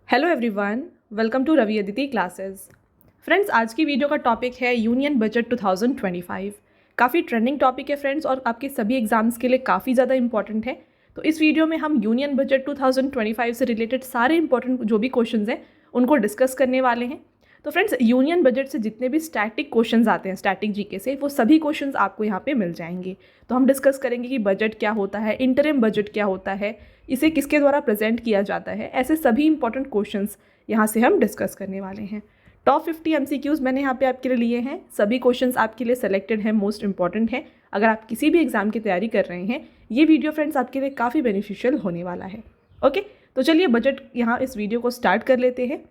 Hello everyone, welcome to Ravi Aditi classes. Friends, आज की video का टॉपिक है यूनियन बजट 2025। काफ़ी ट्रेंडिंग टॉपिक है फ्रेंड्स और आपके सभी एग्जाम्स के लिए काफ़ी ज़्यादा इंपॉर्टेंट है। तो इस वीडियो में हम यूनियन बजट 2025 से रिलेटेड सारे इंपॉर्टेंट जो भी क्वेश्चंस हैं उनको डिस्कस करने वाले हैं। तो फ्रेंड्स, यूनियन बजट से जितने भी स्टैटिक क्वेश्चंस आते हैं स्टैटिक जीके से, वो सभी क्वेश्चंस आपको यहाँ पे मिल जाएंगे। तो हम डिस्कस करेंगे कि बजट क्या होता है, इंटरिम बजट क्या होता है, इसे किसके द्वारा प्रेजेंट किया जाता है, ऐसे सभी इंपॉर्टेंट क्वेश्चंस यहाँ से हम डिस्कस करने वाले हैं। टॉप 50 MCQs मैंने यहाँ पे आपके लिए लिए हैं। सभी क्वेश्चंस आपके लिए सेलेक्टेड हैं, मोस्ट इंपॉर्टेंट है। अगर आप किसी भी एग्जाम की तैयारी कर रहे हैं, ये वीडियो फ्रेंड्स आपके लिए काफ़ी बेनिफिशियल होने वाला है। ओके, तो चलिए बजट यहाँ इस वीडियो को स्टार्ट कर लेते हैं।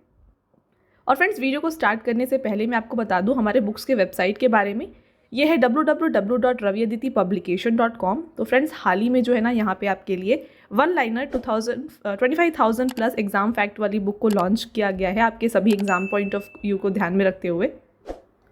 और फ्रेंड्स, वीडियो को स्टार्ट करने से पहले मैं आपको बता दूं हमारे बुक्स के वेबसाइट के बारे में। ये है www.raviaditipublication.com। तो फ्रेंड्स, हाल ही में जो है ना, यहाँ पे आपके लिए one liner 25,000 plus exam fact वाली बुक को लॉन्च किया गया है, आपके सभी एग्जाम पॉइंट ऑफ व्यू को ध्यान में रखते हुए।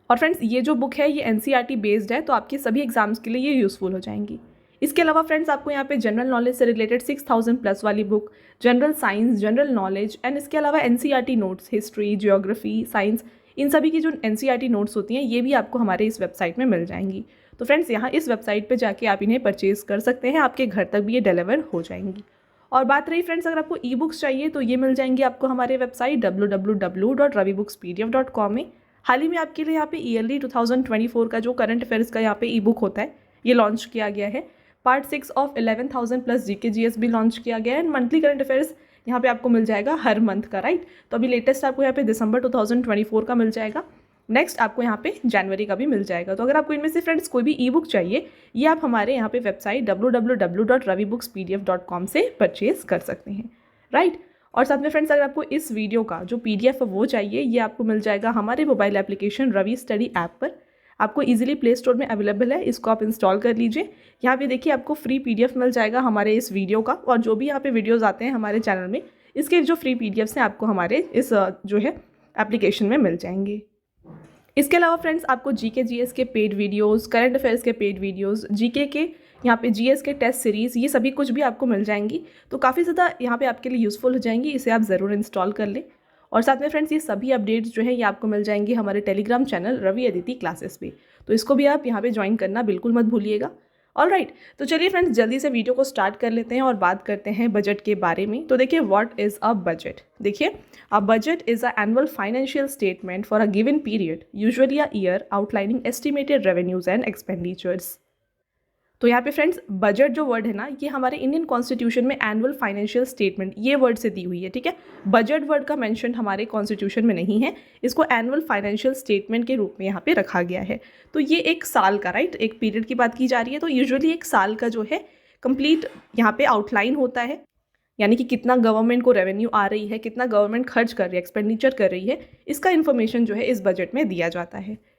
और फ्रेंड्स, ये जो बुक है ये NCERT बेस्ड है, तो आपके सभी एग्जाम्स के लिए ये यूज़फुल हो जाएंगी। इसके अलावा फ्रेंड्स, आपको यहाँ पे जनरल नॉलेज से रिलेटेड 6,000 प्लस वाली book, general science, general knowledge and इसके अलावा NCERT notes, history, geography, science, इन सभी की जो NCERT नोट्स होती हैं ये भी आपको हमारे इस वेबसाइट में मिल जाएंगी। तो फ्रेंड्स, यहाँ इस वेबसाइट पे जाके आप इन्हें परचेज कर सकते हैं, आपके घर तक भी ये डिलीवर हो जाएंगी। और बात रही फ्रेंड्स, अगर आपको ई बुक्स चाहिए तो ये मिल जाएंगी आपको हमारे वेबसाइट www.ravibookspdf.com में। हाल ही में आपके लिए यहाँ पे ईयरली 2024 का जो करंट अफेयर्स का यहाँ पे ई बुक होता है ये लॉन्च किया गया है। Part 6 of 11,000 plus GK GS भी लॉन्च किया गया है एंड मंथली करंट अफेयर्स यहाँ पे आपको मिल जाएगा हर मंथ का, राइट। तो अभी लेटेस्ट आपको यहाँ पे दिसंबर 2024 का मिल जाएगा, नेक्स्ट आपको यहाँ पे जनवरी का भी मिल जाएगा। तो अगर आपको इनमें से फ्रेंड्स कोई भी ई बुक चाहिए, ये आप हमारे यहाँ पे वेबसाइट www.ravibookspdf.com से परचेज कर सकते हैं, राइट। और साथ में फ्रेंड्स, अगर आपको इस वीडियो का जो PDF है वो चाहिए, ये आपको मिल जाएगा हमारे mobile application Ravi study app पर। आपको इजीली प्ले स्टोर में अवेलेबल है, इसको आप इंस्टॉल कर लीजिए। यहाँ पे देखिए आपको फ्री PDF मिल जाएगा हमारे इस वीडियो का, और जो भी यहाँ पे वीडियोस आते हैं हमारे चैनल में, इसके जो फ्री PDFs हैं आपको हमारे इस जो है एप्लीकेशन में मिल जाएंगे। इसके अलावा फ्रेंड्स, आपको GK GS के पेड वीडियोस, करंट अफेयर्स के पेड वीडियोस, GK के यहाँ पे GS के टेस्ट सीरीज़, ये सभी कुछ भी आपको मिल जाएंगी। तो काफ़ी ज़्यादा यहाँ पे आपके लिए यूज़फुल हो जाएंगी, इसे आप ज़रूर इंस्टॉल कर लें। और साथ में फ्रेंड्स, ये सभी अपडेट्स जो है ये आपको मिल जाएंगी हमारे Telegram channel Ravi Aditi classes पे, तो इसको भी आप यहाँ पे ज्वाइन करना बिल्कुल मत भूलिएगा। ऑलराइट, तो चलिए फ्रेंड्स, जल्दी से वीडियो को स्टार्ट कर लेते हैं और बात करते हैं बजट के बारे में। तो देखिए, व्हाट इज़ अ बजट। देखिए, a budget is a annual financial statement for a given period, usually a year, outlining estimated revenues and expenditures. तो यहाँ पे फ्रेंड्स, बजट जो वर्ड है ना, ये हमारे इंडियन कॉन्स्टिट्यूशन में एनुअल फाइनेंशियल स्टेटमेंट ये वर्ड से दी हुई है, ठीक है। बजट वर्ड का मेंशन हमारे कॉन्स्टिट्यूशन में नहीं है, इसको एनुअल फाइनेंशियल स्टेटमेंट के रूप में यहाँ पे रखा गया है। तो ये एक साल का, राइट, एक पीरियड की बात की जा रही है। तो यूजुअली एक साल का जो है कंप्लीट यहाँ पे आउटलाइन होता है, यानी कि कितना गवर्नमेंट को रेवेन्यू आ रही है, कितना गवर्नमेंट खर्च कर रही है, एक्सपेंडिचर कर रही है, इसका इन्फॉर्मेशन जो है इस बजट में दिया जाता है।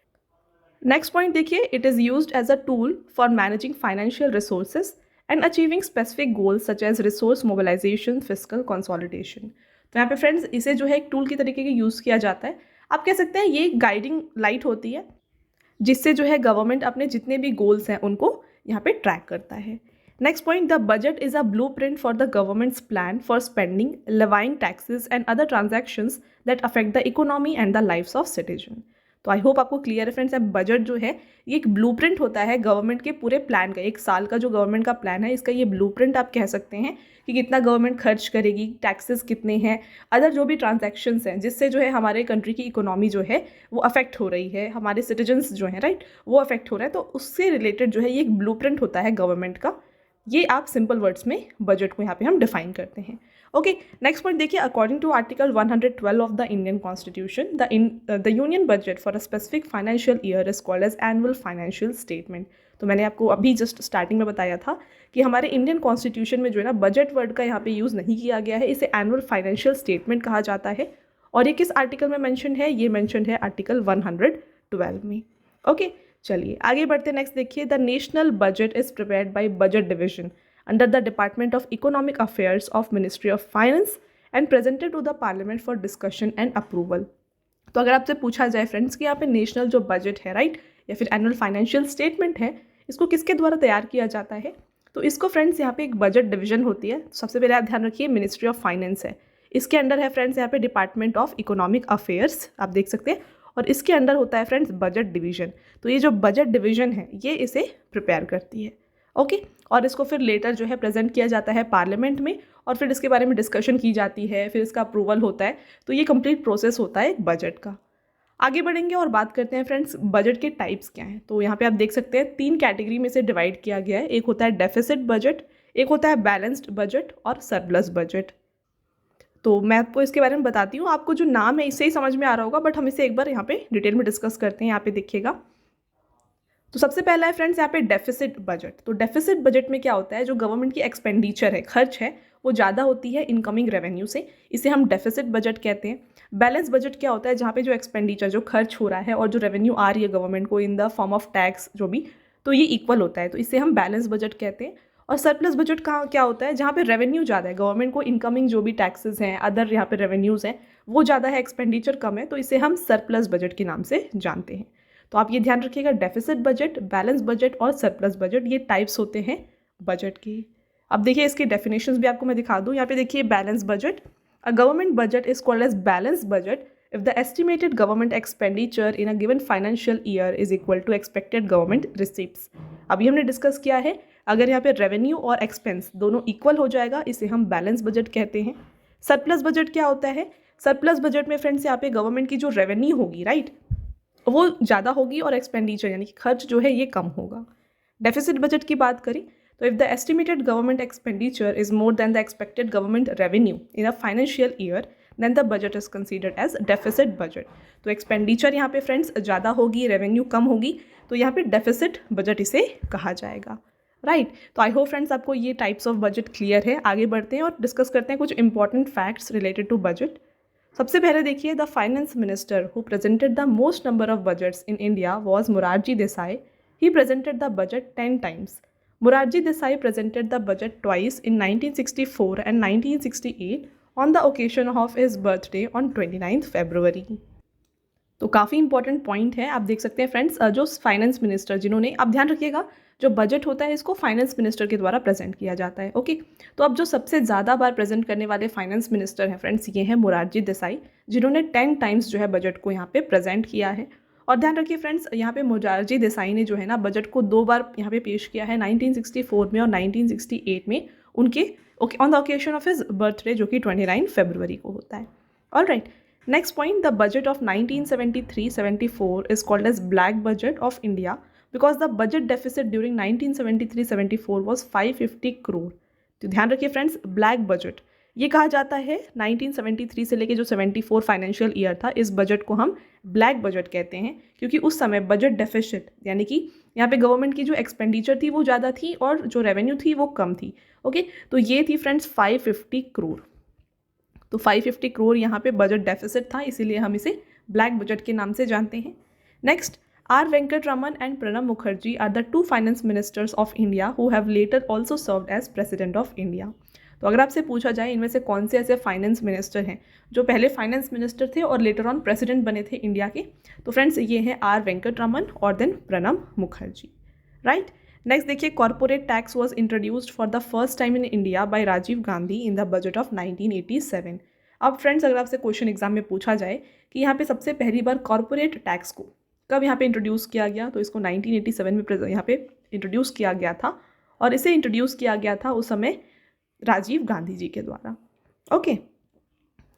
नेक्स्ट पॉइंट देखिए, it is used as a tool for managing financial resources and achieving specific goals such as resource mobilisation, fiscal consolidation. तो यहाँ पे फ्रेंड्स, इसे जो है एक टूल की तरीके के यूज़ किया जाता है। आप कह सकते हैं ये एक गाइडिंग लाइट होती है, जिससे जो है गवर्नमेंट अपने जितने भी गोल्स हैं उनको यहाँ पे ट्रैक करता है। Next point, the budget is a blueprint for the government's plan for spending, levying taxes and other transactions that affect the economy and the lifes of citizen. तो आई होप आपको clear है friends, budget जो है ये एक blueprint होता है government के पूरे प्लान का। एक साल का जो गवर्नमेंट का प्लान है, इसका ये ब्लूप्रिंट आप कह सकते हैं कि कितना गवर्नमेंट खर्च करेगी, टैक्सेस कितने हैं, अदर जो भी ट्रांजैक्शंस हैं जिससे जो है हमारे कंट्री की इकोनॉमी जो है वो अफेक्ट हो रही है, हमारे सिटीजन्स जो हैं, राइट, वो अफेक्ट हो रहा है। तो उससे रिलेटेड जो है ये एक ब्लूप्रिंट होता है गवर्नमेंट का। ये आप सिंपल वर्ड्स में बजट को यहाँ पे हम डिफाइन करते हैं। ओके, नेक्स्ट पॉइंट देखिए, according to article 112 of the Indian constitution, the union budget for a specific financial year is called as annual financial statement. तो मैंने आपको अभी जस्ट स्टार्टिंग में बताया था कि हमारे इंडियन कॉन्स्टिट्यूशन में जो है ना, बजट वर्ड का यहाँ पे यूज़ नहीं किया गया है, इसे एनुअल फाइनेंशियल स्टेटमेंट कहा जाता है। और ये किस आर्टिकल में मैंशन है, ये मैंशन है आर्टिकल 112 में। ओके, चलिए आगे बढ़ते। नेक्स्ट देखिए, the national budget is prepared by budget division under the department of economic affairs of ministry of finance and presented to the parliament for discussion and approval. तो अगर आपसे पूछा जाए फ्रेंड्स कि यहाँ पे नेशनल जो बजट है, राइट, या फिर एनुअल फाइनेंशियल स्टेटमेंट है, इसको किसके द्वारा तैयार किया जाता है, तो इसको फ्रेंड्स यहाँ पे एक बजट डिवीजन होती है। सबसे पहले आप ध्यान रखिए, मिनिस्ट्री ऑफ फाइनेंस है, इसके अंडर है फ्रेंड्स यहाँ पे डिपार्टमेंट ऑफ इकोनॉमिक अफेयर्स, आप देख सकते हैं, और इसके अंडर होता है फ्रेंड्स बजट डिवीजन। तो ये जो बजट डिवीजन है ये इसे प्रिपेयर करती है, ओके। और इसको फिर लेटर जो है प्रेजेंट किया जाता है पार्लियामेंट में, और फिर इसके बारे में डिस्कशन की जाती है, फिर इसका अप्रूवल होता है। तो ये कंप्लीट प्रोसेस होता है एक बजट का। आगे बढ़ेंगे और बात करते हैं फ्रेंड्स बजट के टाइप्स क्या हैं। तो यहाँ पे आप देख सकते हैं 3 कैटेगरी में से डिवाइड किया गया है। एक होता है डेफिसिट बजट, एक होता है बैलेंस्ड बजट और सरप्लस बजट। तो मैं आपको इसके बारे में बताती हूँ, आपको जो नाम है इससे ही समझ में आ रहा होगा, बट हम इसे एक बार यहाँ पे डिटेल में डिस्कस करते हैं। यहाँ पे देखिएगा, तो सबसे पहला है फ्रेंड्स यहाँ पे डेफिसिट बजट। तो डेफिसिट बजट में क्या होता है, जो गवर्नमेंट की एक्सपेंडिचर है, खर्च है, वो ज़्यादा होती है इनकमिंग रेवेन्यू से, इसे हम डेफिसिट बजट कहते हैं। बैलेंस बजट क्या होता है, जहाँ पे जो एक्सपेंडिचर जो खर्च हो रहा है और जो रेवेन्यू आ रही है गवर्नमेंट को in the form of tax जो भी, तो ये इक्वल होता है, तो इसे हम बैलेंस बजट कहते हैं। और सरप्लस बजट कहाँ क्या होता है, जहाँ पे रेवेन्यू ज़्यादा है, गवर्नमेंट को इनकमिंग जो भी टैक्सेस हैं, अदर यहाँ पे रेवेन्यूज़ हैं, वो ज़्यादा है, एक्सपेंडिचर कम है, तो इसे हम सरप्लस बजट के नाम से जानते हैं। तो आप ये ध्यान रखिएगा, डेफिसिट बजट, बैलेंस बजट और सरप्लस बजट, ये टाइप्स होते हैं बजट की। अब देखिए इसकी डेफिनेशंस भी आपको मैं दिखा दूँ। यहाँ पे देखिए balance budget, a government budget is called as balance budget if the estimated government expenditure in a given financial year is equal to expected government receipts। अभी हमने डिस्कस किया है, अगर यहाँ पे रेवेन्यू और एक्सपेंस दोनों इक्वल हो जाएगा, इसे हम बैलेंस बजट कहते हैं। सरप्लस बजट क्या होता है, सरप्लस बजट में फ्रेंड्स यहाँ पे गवर्नमेंट की जो रेवेन्यू होगी, राइट, वो ज़्यादा होगी और एक्सपेंडिचर यानी कि खर्च जो है ये कम होगा। डेफिसिट बजट की बात करें तो if the estimated government expenditure is more than the expected government revenue in a financial year then the budget is considered as deficit budget. तो एक्सपेंडिचर यहाँ पे फ्रेंड्स ज़्यादा होगी, रेवेन्यू कम होगी, तो यहाँ पे डेफिसिट बजट इसे कहा जाएगा, राइट। तो आई होप फ्रेंड्स आपको ये टाइप्स ऑफ बजट क्लियर है। आगे बढ़ते हैं और डिस्कस करते हैं कुछ important facts related to budget. सबसे पहले देखिए, the finance minister who presented the most number of budgets in India was Morarji Desai. He presented the budget 10 times. Morarji Desai presented the budget twice in 1964 and 1968 on the occasion of his birthday on 29th February. तो काफ़ी important point है, आप देख सकते हैं friends, जो finance minister जिन्होंने, आप ध्यान रखिएगा, जो बजट होता है इसको फाइनेंस मिनिस्टर के द्वारा प्रेजेंट किया जाता है, ओके। तो अब जो सबसे ज़्यादा बार प्रेजेंट करने वाले फाइनेंस मिनिस्टर हैं फ्रेंड्स, ये हैं मोरारजी देसाई, जिन्होंने 10 times जो है बजट को यहाँ पे प्रेजेंट किया है। और ध्यान रखिए फ्रेंड्स, यहाँ पे मोरारजी देसाई ने जो है ना बजट को 2 बार यहाँ पे पेश किया है, 1964 में और 1968 में, उनके on the occasion of his birthday जो कि 29 फरवरी को होता है। Alright, next point, the budget of 1973-74 is called as black budget of India because the budget deficit during 1973-74 was 550 crore। तो ध्यान रखिए फ्रेंड्स, ब्लैक बजट ये कहा जाता है 1973 से लेके जो 74 फाइनेंशियल ईयर था, इस बजट को हम ब्लैक बजट कहते हैं, क्योंकि उस समय बजट डेफिसिट यानी कि यहाँ पे गवर्नमेंट की जो एक्सपेंडिचर थी वो ज़्यादा थी और जो रेवेन्यू थी वो कम थी, ओके। तो ये थी फ्रेंड्स 550 करोड़। तो 550 करोड़ यहाँ पे बजट डेफिसिट था, इसीलिए हम इसे ब्लैक बजट के नाम से जानते हैं। Next, R Venkataraman and Pranab Mukherjee are the 2 finance ministers of India who have later also served as president of India. तो अगर आपसे पूछा जाए इनमें से कौन से ऐसे फाइनेंस मिनिस्टर हैं जो पहले फाइनेंस मिनिस्टर थे और लेटर ऑन प्रेसिडेंट बने थे इंडिया के, तो फ्रेंड्स ये हैं आर वेंकटरमन और then Pranab Mukherjee, right. Next देखिए, corporate tax was introduced for the first time in India by Rajiv Gandhi in the budget of 1987। अब फ्रेंड्स अगर आपसे क्वेश्चन एग्जाम में पूछा जाए कि यहाँ पे सबसे पहली बार कॉर्पोरेट टैक्स को कब यहाँ पे इंट्रोड्यूस किया गया, तो इसको 1987 में यहाँ पे इंट्रोड्यूस किया गया था, और इसे इंट्रोड्यूस किया गया था उस समय राजीव गांधी जी के द्वारा, ओके।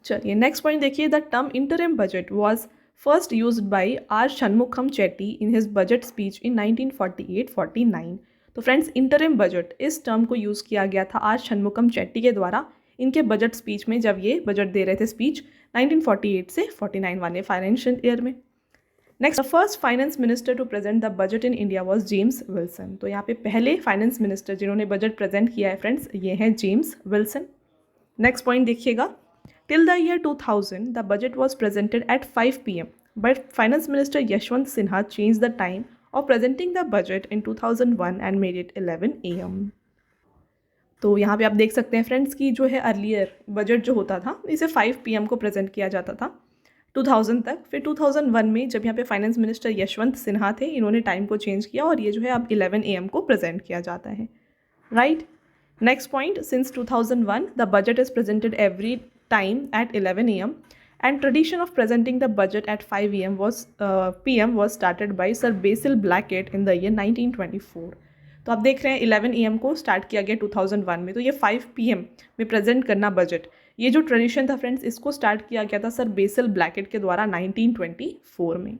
चलिए नेक्स्ट पॉइंट देखिए, the term interim budget was first used by R Shanmukham Chetty in his budget speech in 1948-49। तो फ्रेंड्स इंटरिम बजट, इस टर्म को यूज़ किया गया था आर षणमुखम चेट्टी के द्वारा इनके बजट स्पीच में, जब ये बजट दे रहे थे स्पीच 1948 से 49 वाले फाइनेंशियल ईयर में। Next, the first finance minister to present the budget in India was James Wilson. तो यहाँ पे पहले फाइनेंस मिनिस्टर जिन्होंने बजट प्रेजेंट किया है फ्रेंड्स, ये हैं जेम्स विल्सन। नेक्स्ट पॉइंट देखिएगा, till the year 2000 the budget was presented at 5 PM, but finance minister Yashwant Sinha change the time of presenting the budget in 2001 and made it 11 AM। तो यहाँ पे आप देख सकते हैं फ्रेंड्स कि जो है अर्लियर बजट जो होता था इसे 5 PM को प्रेजेंट किया जाता था 2000 तक, फिर 2001 में जब यहाँ पे फाइनेंस मिनिस्टर यशवंत सिन्हा थे, इन्होंने टाइम को चेंज किया और ये जो है अब 11 AM को प्रेजेंट किया जाता है, right. Next point, since 2001 the budget is presented every time at 11 a.m. and tradition of presenting the budget at 5 p.m. was started by Sir Basil Blackett in the year 1924. तो आप देख रहे हैं 11 AM को start किया गया 2001 में, तो ये 5 PM में प्रेजेंट करना बजट, ये जो ट्रेडिशन था फ्रेंड्स, इसको स्टार्ट किया गया था सर बेसिल ब्लैकेट के द्वारा 1924 में,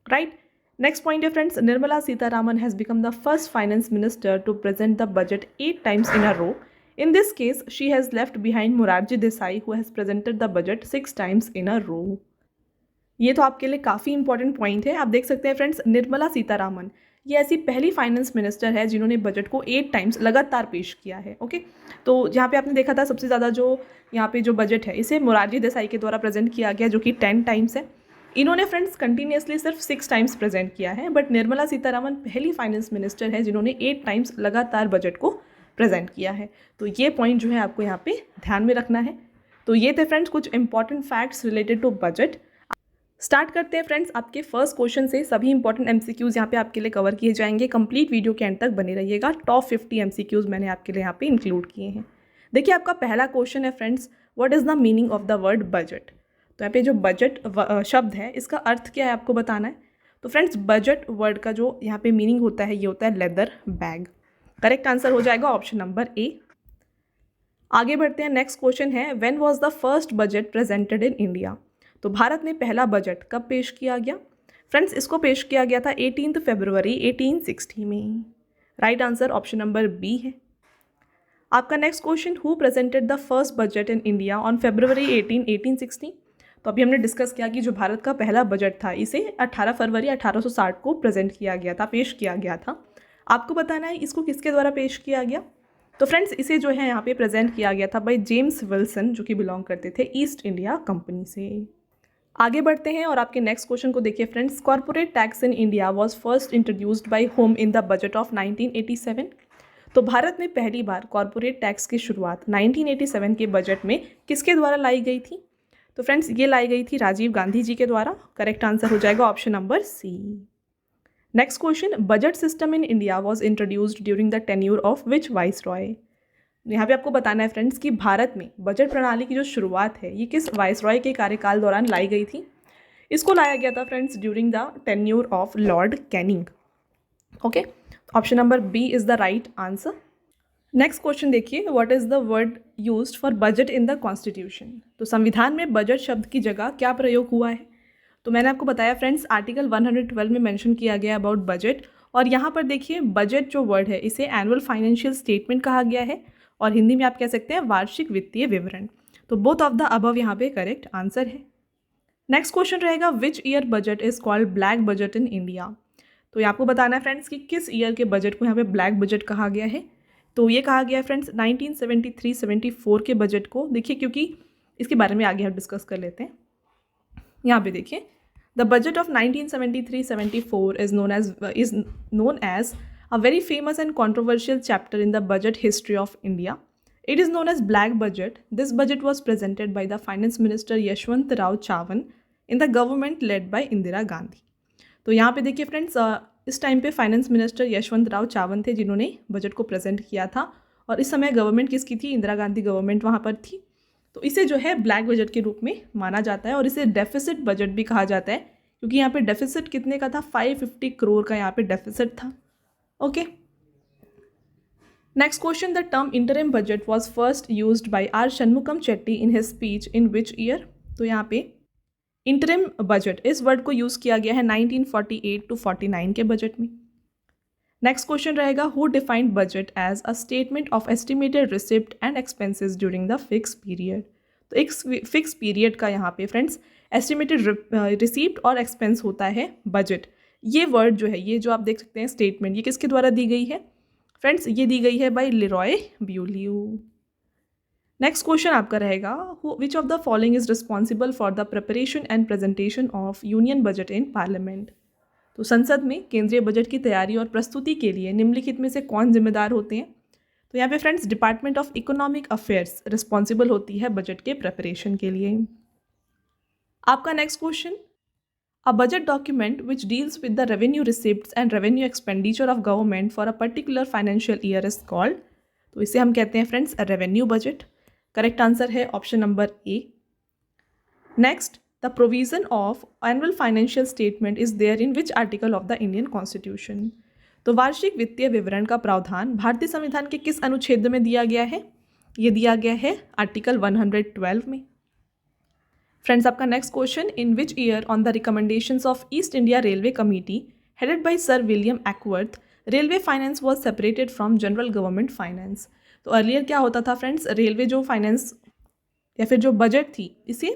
राइट। नेक्स्ट पॉइंट है friends, Nirmala Sitharaman has become the first finance minister to present the budget 8 times in a row. In this case, she has left behind Morarji Desai, who has presented the budget 6 times in a row. ये तो आपके लिए काफ़ी important point है। आप देख सकते हैं फ्रेंड्स, निर्मला सीतारामन ये ऐसी पहली फाइनेंस मिनिस्टर है जिन्होंने बजट को 8 times लगातार पेश किया है। ओके, तो जहाँ पे आपने देखा था सबसे ज़्यादा जो यहाँ पे जो बजट है इसे मोरारजी देसाई के द्वारा प्रेजेंट किया गया, जो कि 10 times है। इन्होंने फ्रेंड्स कंटिन्यूसली सिर्फ 6 times प्रेजेंट किया है, बट निर्मला सीतारामन पहली फाइनेंस मिनिस्टर है जिन्होंने 8 times लगातार बजट को प्रेजेंट किया है। तो ये पॉइंट जो है आपको यहाँ पे ध्यान में रखना है। तो ये थे फ्रेंड्स कुछ important facts related to budget. Start करते हैं फ्रेंड्स आपके फर्स्ट क्वेश्चन से। सभी इंपॉर्टेंट MCQs यहाँ पे आपके लिए कवर किए जाएंगे। कंप्लीट वीडियो के एंड तक बने रहिएगा। टॉप 50 MCQs मैंने आपके लिए यहाँ पे इंक्लूड किए हैं। देखिए आपका पहला क्वेश्चन है friends, what is the meaning of the word budget. तो यहाँ पे जो बजट शब्द है इसका अर्थ क्या है आपको बताना है। तो फ्रेंड्स बजट वर्ड का जो यहाँ पे मीनिंग होता है ये होता है लेदर बैग। करेक्ट आंसर हो जाएगा ऑप्शन नंबर ए। आगे बढ़ते हैं, नेक्स्ट क्वेश्चन है, when was the first budget presented in India. तो भारत में पहला बजट कब पेश किया गया। फ्रेंड्स इसको पेश किया गया था 18 फरवरी 1860 में। Right answer option number B है। आपका next question, who presented the first budget in India on February 18, 1860। तो अभी हमने डिस्कस किया कि जो भारत का पहला बजट था इसे 18 फरवरी 1860 को प्रेजेंट किया गया था, पेश किया गया था। आपको बताना है इसको किसके द्वारा पेश किया गया। तो फ्रेंड्स इसे जो है यहाँ पे प्रेजेंट किया गया था बाय जेम्स विल्सन, जो कि बिलोंग करते थे ईस्ट इंडिया कंपनी से। आगे बढ़ते हैं और आपके नेक्स्ट क्वेश्चन को देखिए friends, corporate tax in India was first introduced by home in the budget of 1987। तो भारत में पहली बार कॉर्पोरेट टैक्स की शुरुआत 1987 के बजट में किसके द्वारा लाई गई थी। तो फ्रेंड्स ये लाई गई थी राजीव गांधी जी के द्वारा। करेक्ट आंसर हो जाएगा option number C. Next question, budget system in India was introduced during the tenure of which viceroy. यहाँ पे आपको बताना है फ्रेंड्स कि भारत में बजट प्रणाली की जो शुरुआत है ये किस वाइसरॉय के कार्यकाल दौरान लाई गई थी। इसको लाया गया था friends during the tenure of Lord Canning. Okay, option number B is the right answer. Next question देखिए, what is the word used for budget in the constitution. तो संविधान में बजट शब्द की जगह क्या प्रयोग हुआ है। तो मैंने आपको बताया फ्रेंड्स आर्टिकल 112 में मेंशन किया गया अबाउट बजट, और यहाँ पर देखिए बजट जो वर्ड है इसे एनुअल फाइनेंशियल स्टेटमेंट कहा गया है, और हिंदी में आप कह सकते हैं वार्षिक वित्तीय विवरण। तो बोथ ऑफ द अबव यहाँ पे करेक्ट आंसर है। नेक्स्ट क्वेश्चन रहेगा, which year budget is called black budget in India. तो ये आपको बताना है फ्रेंड्स कि किस ईयर के बजट को यहाँ पे ब्लैक बजट कहा गया है। तो ये कहा गया है फ्रेंड्स 1973-74 के बजट को। देखिए क्योंकि इसके बारे में आगे हम डिस्कस कर लेते हैं। यहाँ पे देखिए, the budget of 1973-74 is known as a very famous and controversial chapter in the budget history of India. It is known as Black Budget. This budget was presented by the Finance Minister Yashwant Rao Chavan in the government led by Indira Gandhi. तो यहाँ पे देखिए friends इस time पे finance minister Yashwant Rao चावन थे जिन्होंने budget को present किया था, और इस समय गवर्नमेंट किसकी थी, इंदिरा गांधी गवर्नमेंट वहाँ पर थी। तो इसे जो है ब्लैक बजट के रूप में माना जाता है, और इसे डेफिसिट बजट भी कहा जाता है, क्योंकि यहाँ पे डेफिसिट कितने का था, 550 करोड़ का यहाँ पे डेफिसिट था। Okay, next question, the term interim budget was first used by R Shanmugam Chetty in his speech in which year. तो यहाँ पे इंटरिम बजट इस वर्ड को यूज़ किया गया है 1948-49 के बजट में। नेक्स्ट क्वेश्चन रहेगा, who defined budget as a statement of estimated receipt and expenses during the fix period. तो एक फिक्स पीरियड का यहाँ पे फ्रेंड्स एस्टिमेटेड रिसिप्ट और एक्सपेंस होता है बजट। ये वर्ड जो है, ये जो आप देख सकते हैं स्टेटमेंट, ये किसके द्वारा दी गई है फ्रेंड्स, ये दी गई है बाय लेरॉय ब्यूलियो। नेक्स्ट क्वेश्चन आपका रहेगा, विच of the following is responsible for the preparation and presentation of union budget in parliament. तो संसद में केंद्रीय बजट की तैयारी और प्रस्तुति के लिए निम्नलिखित में से कौन जिम्मेदार होते हैं। तो यहाँ पे friends department of economic affairs responsible होती है बजट के प्रिपरेशन के लिए। आपका next question, a budget document which deals with the revenue receipts and revenue expenditure of government for a particular financial year is called। तो इसे हम कहते हैं friends revenue budget. Correct answer है option number A. Next, the provision of annual financial statement is there in which article of the Indian constitution. तो वार्षिक वित्तीय विवरण का प्रावधान भारतीय संविधान के किस अनुच्छेद में दिया गया है? ये दिया गया है आर्टिकल 112 में। फ्रेंड्स, आपका next question, in which year on the recommendations of east India railway committee headed by sir William Acworth railway finance was separated from general government finance. तो अर्लियर क्या होता था फ्रेंड्स, रेलवे जो finance या फिर जो budget थी इसे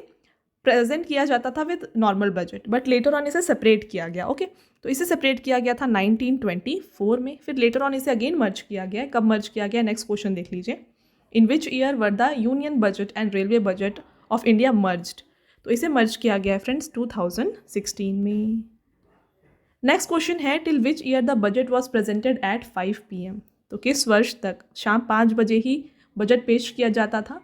प्रेजेंट किया जाता था with normal budget, but later on इसे सेपरेट किया गया। ओके, तो इसे सेपरेट किया गया था 1924 में, फिर लेटर ऑन इसे अगेन मर्ज किया गया। कब मर्ज किया गया? नेक्स्ट क्वेश्चन देख लीजिए, in which year were the union budget and railway budget of India merged. तो इसे मर्ज किया गया है फ्रेंड्स 2016 में। नेक्स्ट क्वेश्चन है, till which year the budget was presented at 5 PM। तो किस वर्ष तक शाम 5 बजे ही बजट पेश किया जाता था?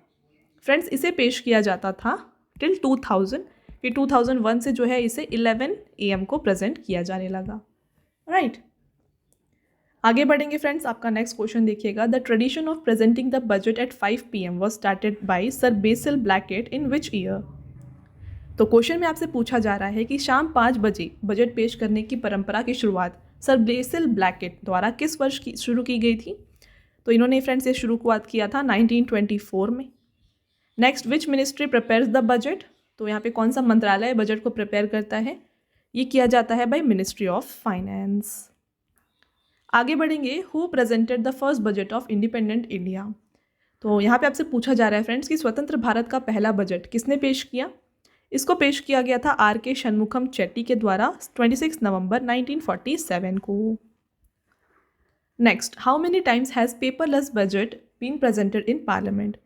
फ्रेंड्स, इसे पेश किया जाता था टिल 2000, फिर 2001 से जो है इसे 11 AM को प्रेजेंट किया जाने लगा। राइट, आगे बढ़ेंगे फ्रेंड्स। आपका नेक्स्ट क्वेश्चन देखिएगा, the tradition of presenting the budget at 5 PM was started by sir Basil Blackett in which year. तो क्वेश्चन में आपसे पूछा जा रहा है कि शाम 5 बजे बजट पेश करने की परंपरा की शुरुआत सर बेसिल ब्लैकेट द्वारा किस वर्ष की शुरू की गई थी? तो इन्होंने फ्रेंड्स ये शुरुआत किया था 1924 में। Next, which ministry prepares the budget. तो यहाँ पे कौन सा मंत्रालय बजट को प्रिपेयर करता है? ये किया जाता है बाय मिनिस्ट्री ऑफ फाइनेंस। आगे बढ़ेंगे, who presented the first budget of independent India. तो यहाँ पे आपसे पूछा जा रहा है फ्रेंड्स कि स्वतंत्र भारत का पहला बजट किसने पेश किया? इसको पेश किया गया था R.K. शनमुखम चेट्टी के द्वारा 26 नवंबर 1947 को। Next, how many times has paperless budget been presented in parliament.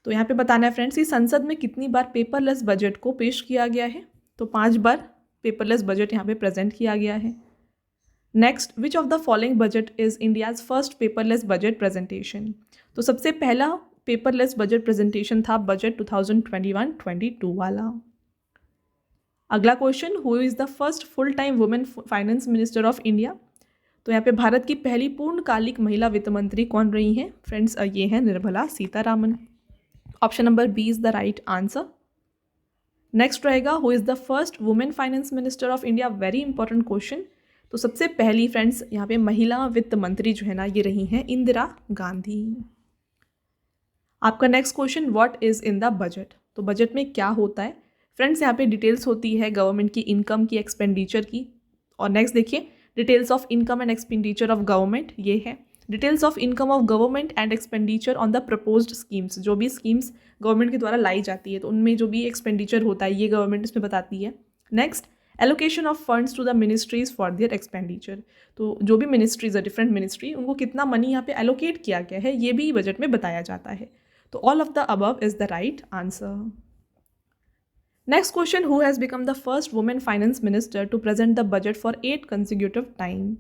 तो यहाँ पे बताना है फ्रेंड्स कि संसद में कितनी बार पेपरलेस बजट को पेश किया गया है? तो 5 बार पेपरलेस बजट यहाँ पे प्रेजेंट किया गया है। Next, which of the following budget is India's first paperless budget presentation. तो सबसे पहला पेपरलेस बजट प्रेजेंटेशन था बजट 2021-22 वाला। अगला question, who is the first full time women finance minister of India. तो यहाँ पे भारत की पहली पूर्णकालिक महिला वित्त मंत्री कौन रही हैं? फ्रेंड्स, ये हैं Nirmala Sitharaman. Option number B is the right answer. Next रहेगा, who is the first women finance minister of India. Very important question. तो सबसे पहली फ्रेंड्स यहाँ पे महिला वित्त मंत्री जो है ना, ये रही हैं इंदिरा गांधी। आपका next question, what is in the budget. तो बजट में क्या होता है? फ्रेंड्स, यहाँ पे डिटेल्स होती है गवर्नमेंट की इनकम की, एक्सपेंडिचर की। और नेक्स्ट देखिए, details of income and expenditure of government, ये है details of income of government and expenditure on the proposed schemes. जो भी स्कीम्स गवर्नमेंट के द्वारा लाई जाती है तो उनमें जो भी एक्सपेंडिचर होता है ये गवर्नमेंट इसमें बताती है। Next, allocation of funds to the ministries for their expenditure. तो जो भी मिनिस्ट्रीज है, डिफरेंट मिनिस्ट्री, उनको कितना मनी यहाँ पे एलोकेट किया गया है ये भी बजट में बताया जाता है। तो all of the above is the right answer. Next question, who has become the first women finance minister to present the budget for 8 consecutive time.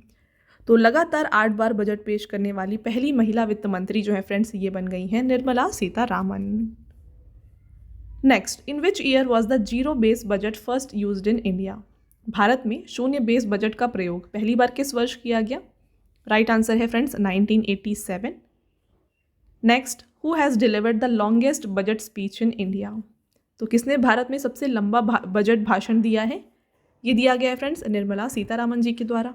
तो लगातार 8 बार बजट पेश करने वाली पहली महिला वित्त मंत्री जो है फ्रेंड्स, ये बन गई हैं Nirmala Sitharaman. Next, in which year was the zero base budget first used in India. Bharat में शून्य बेस बजट का प्रयोग पहली बार किस वर्ष किया गया? राइट आंसर है friends 1987। Next, who has delivered the longest budget speech in India. तो किसने भारत में सबसे लंबा बजट भाषण दिया है? ये दिया गया है फ्रेंड्स निर्मला सीतारामन जी के द्वारा।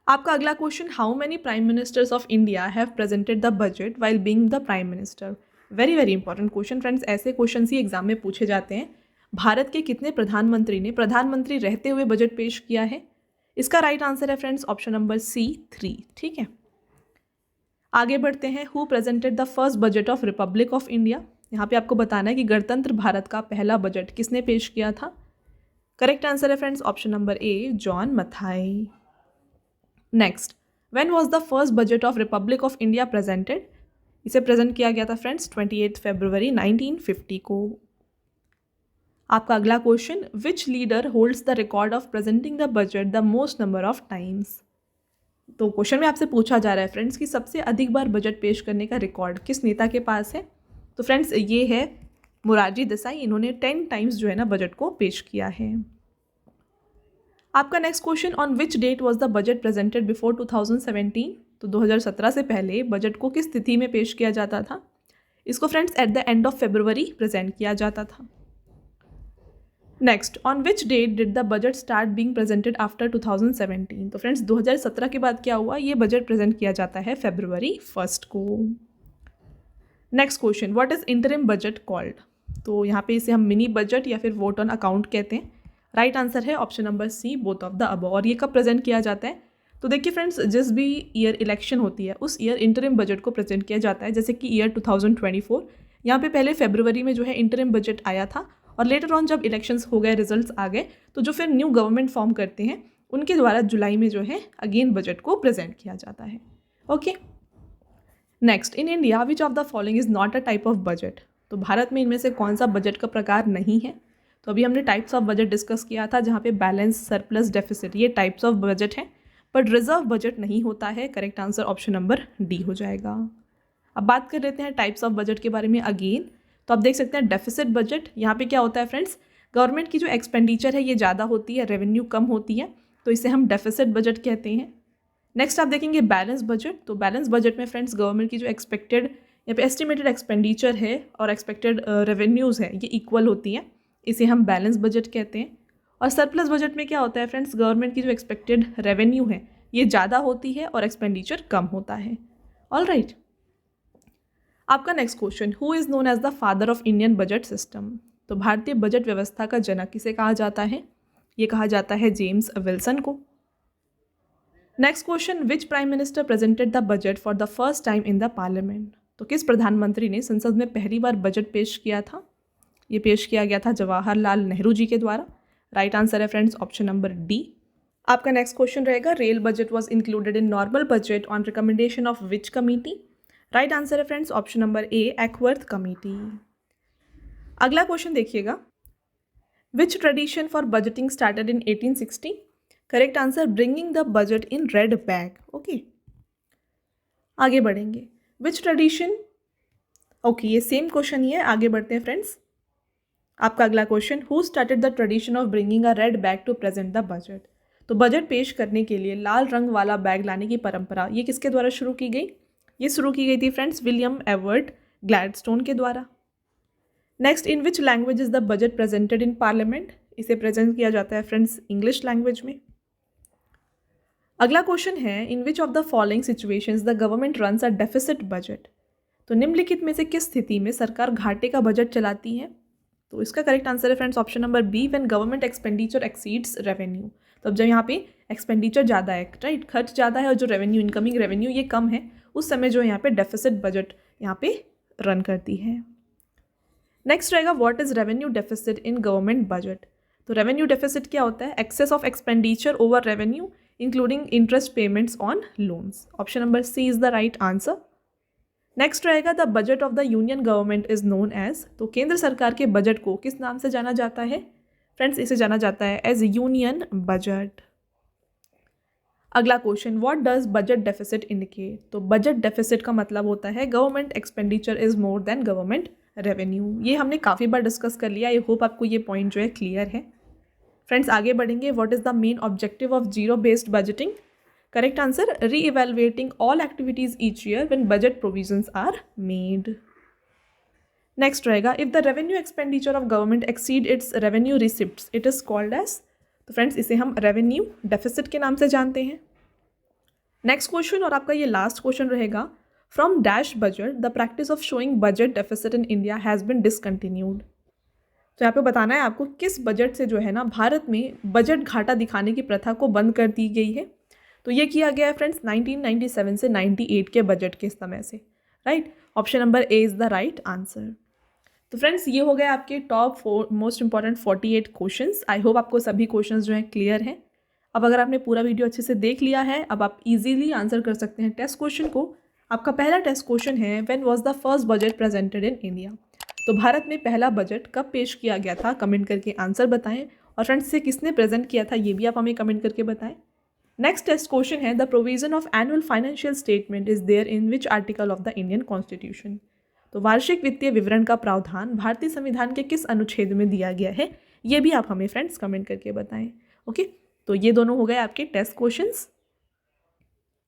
आपका अगला question, how many prime ministers of India have presented the budget while being the prime minister. Very very important question friends, ऐसे क्वेश्चन ही एग्जाम में पूछे जाते हैं। भारत के कितने प्रधानमंत्री ने प्रधानमंत्री रहते हुए बजट पेश किया है? इसका राइट आंसर है फ्रेंड्स ऑप्शन नंबर C 3। ठीक है, आगे बढ़ते हैं। Who presented the first budget of Republic of India. यहाँ पे आपको बताना है कि गणतंत्र भारत का पहला बजट किसने पेश किया था? करेक्ट आंसर है friends option number A, John Mathai. Next, when was the first budget of Republic of India presented. इसे प्रेजेंट किया गया था फ्रेंड्स 28 फरवरी 1950 को। आपका अगला question, which leader holds the record of presenting the budget the most number of times. तो question में आपसे पूछा जा रहा है फ्रेंड्स कि सबसे अधिक बार बजट पेश करने का रिकॉर्ड किस नेता के पास है? तो फ्रेंड्स ये है मोरारजी देसाई। इन्होंने 10 टाइम्स जो है ना बजट को पेश किया है। आपका next question, on which date was the budget presented before 2017। तो 2017 से पहले बजट को किस तिथि में पेश किया जाता था? इसको friends at the end of February present किया जाता था। Next, on which date did the budget start being presented after 2017? तो फ्रेंड्स 2017 के बाद क्या हुआ, ये बजट प्रेजेंट किया जाता है February 1 को। Next question, what is interim budget called? तो यहाँ पे इसे हम मिनी बजट या फिर वोट ऑन अकाउंट कहते हैं। राइट आंसर है option number C, both of the above. और ये कब प्रेजेंट किया जाता है? तो देखिए फ्रेंड्स, जिस भी ईयर इलेक्शन होती है उस ईयर इंटरिम बजट को प्रेजेंट किया जाता है। जैसे कि ईयर 2024, यहाँ पे पहले फरवरी में जो है इंटरिम बजट आया था, और लेटर ऑन जब इलेक्शंस हो गए, रिजल्ट्स आ गए, तो जो फिर न्यू गवर्नमेंट फॉर्म करते हैं उनके द्वारा जुलाई में जो है अगेन बजट को प्रेजेंट किया जाता है। Okay, next, in India which of the following is not a type of budget? तो भारत में इनमें से कौन सा बजट का प्रकार नहीं है? तो अभी हमने टाइप्स ऑफ बजट डिस्कस किया था, जहाँ पे बैलेंस, सरप्लस, डेफिसिट, ये टाइप्स ऑफ बजट हैं, बट रिजर्व बजट नहीं होता है। Correct answer option number D हो जाएगा। अब बात कर लेते हैं टाइप्स ऑफ बजट के बारे में अगेन। तो आप देख सकते हैं डेफिसिट बजट, यहाँ पे क्या होता है फ्रेंड्स, गवर्नमेंट की जो एक्सपेंडिचर है ये ज़्यादा होती है, रेवेन्यू कम होती है, तो इसे हम डेफिसिट बजट कहते हैं। नेक्स्ट आप देखेंगे बैलेंस बजट। तो बैलेंस बजट में फ्रेंड्स गवर्नमेंट की जो एक्सपेक्टेड या फिर एस्टिमेटेड एक्सपेंडिचर है और एक्सपेक्टेड रेवेन्यूज़ है ये इक्वल होती हैं, इसे हम बैलेंस बजट कहते हैं। और सरप्लस बजट में क्या होता है फ्रेंड्स, गवर्नमेंट की जो एक्सपेक्टेड रेवेन्यू है ये ज़्यादा होती है और एक्सपेंडिचर कम होता है। ऑल राइट, आपका next question, who is known as the father of Indian budget system? तो भारतीय बजट व्यवस्था का जनक किसे कहा जाता है? ये कहा जाता है जेम्स विल्सन को। Next question, which prime minister presented the budget for the first time in the parliament? तो किस प्रधानमंत्री ने संसद में पहली बार बजट पेश किया था? ये पेश किया गया था जवाहरलाल नेहरू जी के द्वारा। राइट आंसर है फ्रेंड्स ऑप्शन नंबर डी। आपका नेक्स्ट क्वेश्चन रहेगा, rail budget was included in normal budget on recommendation of which committee? Right answer है friends option number A, Acworth committee. अगला क्वेश्चन देखिएगा, which tradition for budgeting started in 1860? Correct answer, bringing the budget in red bag. Okay, आगे बढ़ेंगे, which tradition, okay ये same question ही है, आगे बढ़ते हैं फ्रेंड्स। आपका अगला question, who started the tradition of bringing a red bag to present the budget? तो बजट पेश करने के लिए लाल रंग वाला बैग लाने की परंपरा ये किसके द्वारा शुरू की गई? ये शुरू की गई थी फ्रेंड्स विलियम एवर्ट ग्लैडस्टोन के द्वारा। Next, in which language is the budget presented in parliament? इसे प्रेजेंट किया जाता है फ्रेंड्स इंग्लिश लैंग्वेज में। अगला क्वेश्चन है, in which of the following situations the government runs a deficit budget? तो निम्नलिखित में से किस स्थिति में सरकार घाटे का बजट चलाती है? तो इसका करेक्ट आंसर है friends option number B, when government expenditure exceeds revenue. तो अब जब यहाँ पे एक्सपेंडिचर ज़्यादा है, राइट, खर्च ज़्यादा है और जो रेवेन्यू, इनकमिंग रेवेन्यू ये कम है, उस समय जो यहाँ पे डेफिसिट बजट यहाँ पे रन करती है। नेक्स्ट रहेगा, what is revenue deficit in government budget? तो रेवेन्यू डेफिसिट क्या होता है? Excess of expenditure over revenue including interest payments on loans. Option number C is the right answer. Next रहेगा, the budget of the union government is known as? तो केंद्र सरकार के budget को किस नाम से जाना जाता है? फ्रेंड्स इसे जाना जाता है एज यूनियन बजट। अगला question, what does budget deficit indicate? तो बजट डेफिसिट का मतलब होता है government expenditure is more then government revenue. ये हमने काफ़ी बार डिस्कस कर लिया, आई होप आपको ये पॉइंट जो है क्लियर है। फ्रेंड्स आगे बढ़ेंगे, what is the main objective of zero based budgeting? Correct answer, reevaluating all activities each year when budget provisions are made. Next रहेगा, if the revenue expenditure of government exceed its revenue receipts it is called as? तो friends इसे हम revenue deficit के नाम से जानते हैं। Next question और आपका ये लास्ट क्वेश्चन रहेगा, from dash budget the practice of showing budget deficit in India has been discontinued. तो यहाँ पे बताना है आपको किस बजट से जो है ना भारत में बजट घाटा दिखाने की प्रथा को बंद कर दी गई है। तो ये किया गया है फ्रेंड्स 1997 से 98 के बजट के समय से। Right, option number A is the right answer. तो फ्रेंड्स ये हो गए आपके टॉप मोस्ट इंपॉर्टेंट 48 क्वेश्चंस। आई होप आपको सभी क्वेश्चंस जो हैं क्लियर हैं। अब अगर आपने पूरा वीडियो अच्छे से देख लिया है, अब आप इजीली आंसर कर सकते हैं टेस्ट क्वेश्चन को। आपका पहला टेस्ट क्वेश्चन है, when was the first budget presented in India? तो भारत में पहला बजट कब पेश किया गया था? कमेंट करके आंसर बताएं। और फ्रेंड्स इसे किसने प्रेजेंट किया था ये भी आप हमें कमेंट करके बताएं। नेक्स्ट टेस्ट क्वेश्चन है, the provision of annual financial statement is there in which article of the Indian constitution? तो वार्षिक वित्तीय विवरण का प्रावधान भारतीय संविधान के किस अनुच्छेद में दिया गया है? ये भी आप हमें फ्रेंड्स कमेंट करके बताएं। ओके, तो ये दोनों हो गए आपके टेस्ट क्वेश्चंस।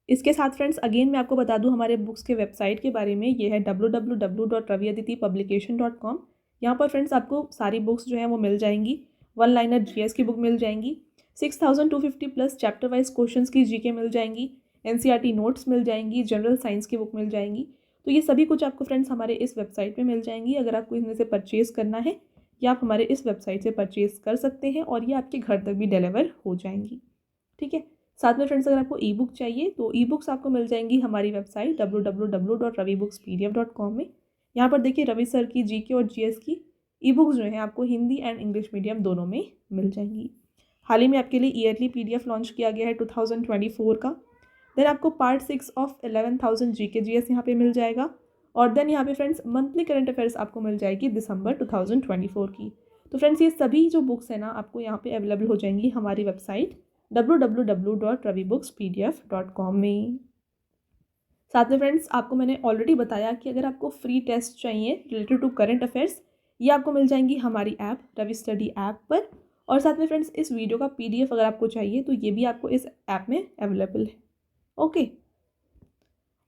इसके साथ फ्रेंड्स अगेन मैं आपको बता दूं हमारे बुक्स के वेबसाइट के बारे में। ये है www.raviaditipublication.com। यहाँ पर फ्रेंड्स आपको सारी बुक्स जो हैं वो मिल जाएंगी। 1 लाइनर जीएस की बुक मिल जाएंगी, 6250 प्लस चैप्टर वाइज क्वेश्चंस की जीके मिल जाएंगी, एनसीईआरटी नोट्स मिल जाएंगी, जनरल साइंस की बुक मिल जाएंगी। तो ये सभी कुछ आपको फ्रेंड्स हमारे इस वेबसाइट पे मिल जाएंगी। अगर आपको इनमें से परचेज़ करना है या आप हमारे इस वेबसाइट से परचेज़ कर सकते हैं और ये आपके घर तक भी डिलीवर हो जाएंगी। ठीक है। साथ में फ्रेंड्स अगर आपको ई बुक चाहिए तो ई बुक्स आपको मिल जाएंगी हमारी वेबसाइट www.ravibookspdf.com में। यहाँ पर देखिए रवि सर की जीके और जीएस की ई बुक्स जो हैं आपको हिंदी एंड इंग्लिश मीडियम दोनों में मिल जाएंगी। हाल ही में आपके लिए ईयरली पीडीएफ लॉन्च किया गया है 2024 का। देन आपको पार्ट 6 ऑफ 11,000 जीके जीएस यहाँ पे मिल जाएगा। और देन यहाँ पे फ्रेंड्स मंथली करंट अफेयर्स आपको मिल जाएगी दिसंबर 2024 की। तो फ्रेंड्स ये सभी जो बुक्स हैं ना आपको यहाँ पे अवेलेबल हो जाएंगी हमारी वेबसाइट www.ravibookspdf.com में। साथ में फ्रेंड्स आपको मैंने ऑलरेडी बताया कि अगर आपको फ्री टेस्ट चाहिए रिलेटेड टू करंट अफेयर्स, ये आपको मिल जाएंगी हमारी ऐप रवि स्टडी ऐप पर। और साथ में फ्रेंड्स इस वीडियो का पीडीएफ अगर आपको चाहिए तो ये भी आपको इस ऐप में अवेलेबल है। ओके।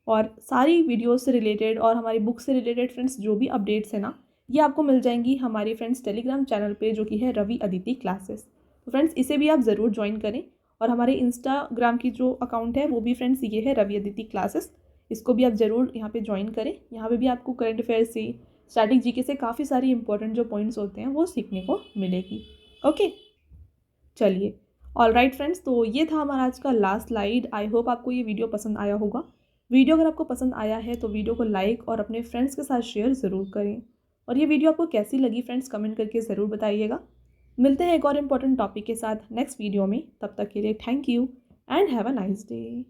और सारी वीडियोस से रिलेटेड और हमारी बुक से रिलेटेड फ्रेंड्स जो भी अपडेट्स है ना ये आपको मिल जाएंगी हमारी फ्रेंड्स टेलीग्राम चैनल पे जो कि है रवि अदिति क्लासेस। तो फ्रेंड्स इसे भी आप ज़रूर ज्वाइन करें। और हमारे इंस्टाग्राम की जो अकाउंट है वो भी फ्रेंड्स ये है रवि अदिति क्लासेस, इसको भी आप ज़रूर यहाँ पे ज्वाइन करें। यहाँ पे भी आपको करंट अफेयर्स से स्टैटिक जीके से काफ़ी सारी इंपॉर्टेंट जो पॉइंट्स होते हैं वो सीखने को मिलेगी। ओके चलिए ऑलराइट फ्रेंड्स, तो ये था हमारा आज का लास्ट स्लाइड। आई होप आपको ये वीडियो पसंद आया होगा। वीडियो अगर आपको पसंद आया है तो वीडियो को लाइक और अपने फ्रेंड्स के साथ शेयर ज़रूर करें। और ये वीडियो आपको कैसी लगी फ्रेंड्स कमेंट करके ज़रूर बताइएगा। मिलते हैं एक और इम्पॉर्टेंट टॉपिक के साथ नेक्स्ट वीडियो में। तब तक के लिए thank you and have a nice day.